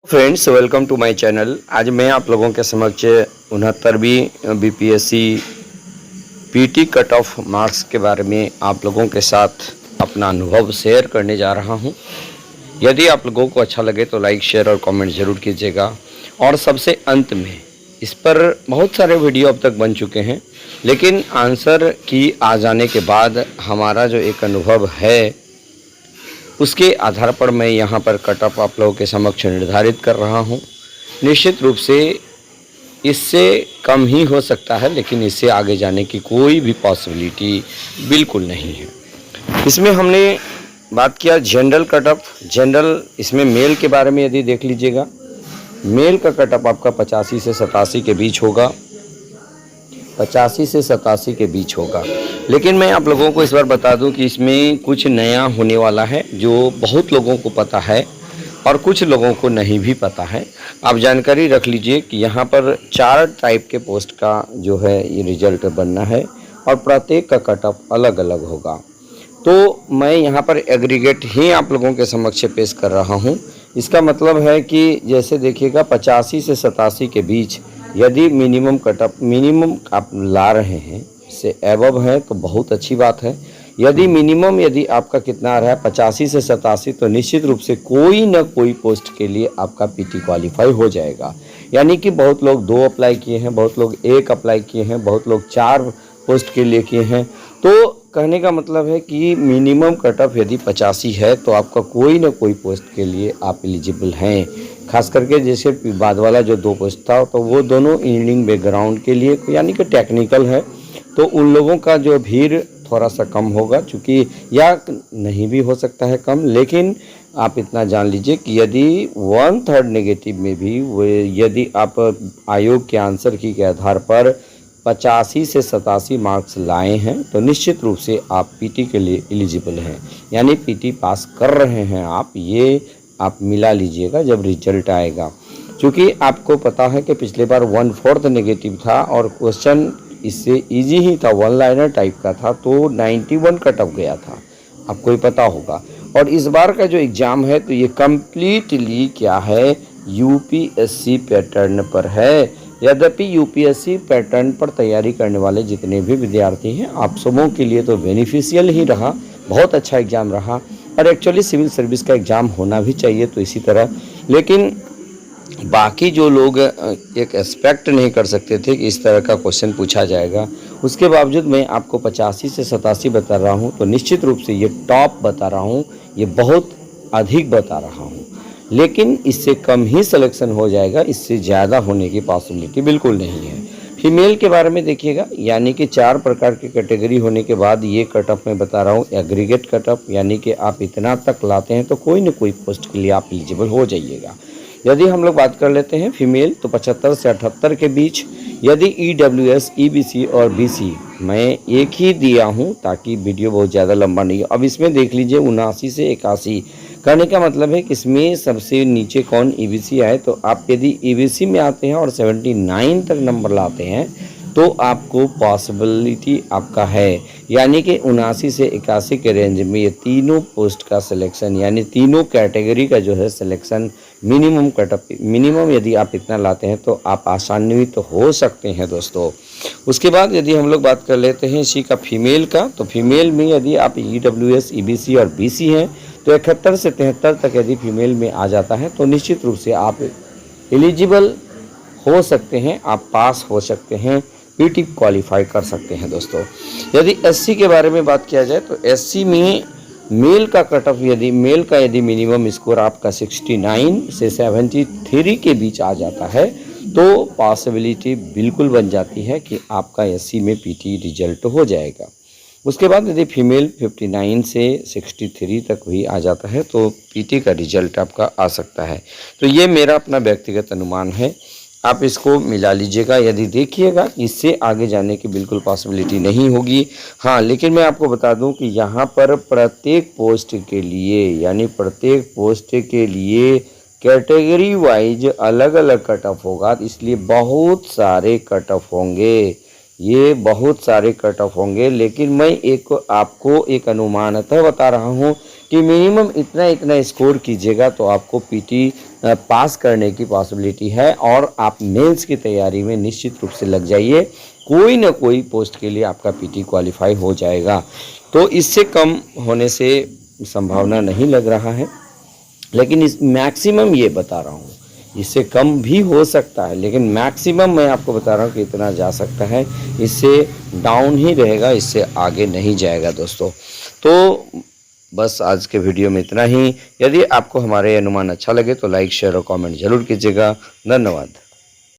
Friends, welcome to my channel. आज मैं आप लोगों के समक्ष 69वीं BPSC PT cut off marks के बारे में आप लोगों के साथ अपना अनुभव शेयर करने जा रहा हूं। यदि आप लोगों को अच्छा लगे तो लाइक, शेयर और कमेंट ज़रूर कीजिएगा। और सबसे अंत में, इस पर बहुत सारे वीडियो अब तक बन चुके हैं, लेकिन आंसर की आ जाने के बाद हमारा जो एक अनुभव है उसके आधार पर मैं यहाँ पर कट ऑफ आप लोगों के समक्ष निर्धारित कर रहा हूँ। निश्चित रूप से इससे कम ही हो सकता है, लेकिन इससे आगे जाने की कोई भी पॉसिबिलिटी बिल्कुल नहीं है। इसमें हमने बात किया जनरल कट ऑफ। जनरल इसमें मेल के बारे में यदि देख लीजिएगा, मेल का कट ऑफ आपका 85 से 87 के बीच होगा। 85 से 87 के बीच होगा। लेकिन मैं आप लोगों को इस बार बता दूं कि इसमें कुछ नया होने वाला है जो बहुत लोगों को पता है और कुछ लोगों को नहीं भी पता है। आप जानकारी रख लीजिए कि यहाँ पर 4 टाइप के पोस्ट का जो है ये रिजल्ट बनना है और प्रत्येक का कट ऑफ अलग अलग होगा। तो मैं यहाँ पर एग्रीगेट ही आप लोगों के समक्ष पेश कर रहा हूँ। इसका मतलब है कि जैसे देखिएगा 85 से 87 के बीच यदि मिनिमम कटअप मिनिमम आप ला रहे हैं से एबव है तो बहुत अच्छी बात है। यदि आपका कितना आ रहा है 85 से 87, तो निश्चित रूप से कोई ना कोई पोस्ट के लिए आपका पीटी क्वालिफाई हो जाएगा। यानी कि बहुत लोग 2 अप्लाई किए हैं, बहुत लोग 1 अप्लाई किए हैं, बहुत लोग 4 पोस्ट के लिए किए हैं। तो कहने का मतलब है कि मिनिमम कट ऑफ यदि 85 है तो आपका कोई ना कोई पोस्ट के लिए आप एलिजिबल हैं। खास करके जैसे बाद वाला जो 2 पोस्ट था तो वो दोनों इंजीनियरिंग बैकग्राउंड के लिए यानी कि टेक्निकल है, तो उन लोगों का जो भीड़ थोड़ा सा कम होगा, चूँकि या नहीं भी हो सकता है कम। लेकिन आप इतना जान लीजिए कि यदि 1/3 नेगेटिव में भी यदि आप आयोग के आंसर की के आधार पर 85 से 87 मार्क्स लाए हैं तो निश्चित रूप से आप पीटी के लिए एलिजिबल हैं, यानी पीटी पास कर रहे हैं आप। ये आप मिला लीजिएगा जब रिजल्ट आएगा। क्योंकि आपको पता है कि पिछले बार 1/4 नेगेटिव था और क्वेश्चन इससे इजी ही था, 1 लाइनर टाइप का था, तो 91 कट ऑफ गया था, आपको ही पता होगा। और इस बार का जो एग्ज़ाम है तो ये कम्प्लीटली क्या है, यूपीएससी पैटर्न पर है। यद्यपि यूपीएससी पैटर्न पर तैयारी करने वाले जितने भी विद्यार्थी हैं, आप सबों के लिए तो बेनिफिशियल ही रहा, बहुत अच्छा एग्ज़ाम रहा। और एक्चुअली सिविल सर्विस का एग्ज़ाम होना भी चाहिए तो इसी तरह। लेकिन बाकी जो लोग एक एक्सपेक्ट नहीं कर सकते थे कि इस तरह का क्वेश्चन पूछा जाएगा, उसके बावजूद मैं आपको 85 से 87 बता रहा हूं, तो निश्चित रूप से ये टॉप बता रहा हूं, ये बहुत अधिक बता रहा हूं। लेकिन इससे कम ही सिलेक्शन हो जाएगा, इससे ज़्यादा होने की पॉसिबिलिटी बिल्कुल नहीं है। फीमेल के बारे में देखिएगा, यानी कि 4 प्रकार की कैटेगरी होने के बाद ये कट ऑफ मैं बता रहा हूँ एग्रीगेट कट ऑफ, यानी कि आप इतना तक लाते हैं तो कोई न कोई पोस्ट के लिए आप एलिजिबल हो जाइएगा। यदि हम लोग बात कर लेते हैं फीमेल तो 75 से 78 के बीच। यदि ईडब्ल्यूएस, ईबीसी और बीसी मैं एक ही दिया हूं ताकि वीडियो बहुत ज़्यादा लंबा नहीं हो। अब इसमें देख लीजिए 79 से 81, कहने का मतलब है कि इसमें सबसे नीचे कौन ईबीसी आए, तो आप यदि ईबीसी में आते हैं और 79 तक नंबर लाते हैं तो आपको पॉसिबिलिटी आपका है, यानी कि 79 से 81 के रेंज में ये तीनों पोस्ट का सिलेक्शन, यानी तीनों कैटेगरी का जो है सिलेक्शन मिनिमम कटअप, मिनिमम यदि आप इतना लाते हैं तो आप आसान्वित तो हो सकते हैं दोस्तों। उसके बाद यदि हम लोग बात कर लेते हैं इसी का फीमेल का, तो फीमेल में यदि आप ईडब्ल्यूएस, ईबीसी और बीसी हैं तो 71 से 73 तक यदि फीमेल में आ जाता है तो निश्चित रूप से आप एलिजिबल हो सकते हैं, आप पास हो सकते हैं, पीटी क्वालिफाई कर सकते हैं दोस्तों। यदि एससी के बारे में बात किया जाए तो एससी में मेल का कट ऑफ यदि मिनिमम स्कोर आपका 69 से 73 के बीच आ जाता है तो पॉसिबिलिटी बिल्कुल बन जाती है कि आपका एससी में पीटी रिजल्ट हो जाएगा। उसके बाद यदि फीमेल 59 से 63 तक भी आ जाता है तो पीटी का रिजल्ट आपका आ सकता है। तो ये मेरा अपना व्यक्तिगत अनुमान है, आप इसको मिला लीजिएगा। यदि देखिएगा इससे आगे जाने की बिल्कुल पॉसिबिलिटी नहीं होगी। हाँ, लेकिन मैं आपको बता दूं कि यहाँ पर प्रत्येक पोस्ट के लिए, यानी प्रत्येक पोस्ट के लिए कैटेगरी वाइज अलग अलग कट ऑफ होगा, इसलिए बहुत सारे कट ऑफ होंगे। ये बहुत सारे कट ऑफ होंगे, लेकिन मैं आपको एक अनुमानतः बता रहा हूँ कि मिनिमम इतना इतना स्कोर कीजिएगा तो आपको पीटी पास करने की पॉसिबिलिटी है, और आप मेंस की तैयारी में निश्चित रूप से लग जाइए, कोई ना कोई पोस्ट के लिए आपका पीटी क्वालिफाई हो जाएगा। तो इससे कम होने से संभावना नहीं लग रहा है, लेकिन इस मैक्सिमम ये बता रहा हूँ, इससे कम भी हो सकता है, लेकिन मैक्सिमम मैं आपको बता रहा हूँ कि इतना जा सकता है, इससे डाउन ही रहेगा, इससे आगे नहीं जाएगा दोस्तों। तो बस आज के वीडियो में इतना ही। यदि आपको हमारे अनुमान अच्छा लगे तो लाइक शेयर और कमेंट जरूर कीजिएगा। धन्यवाद।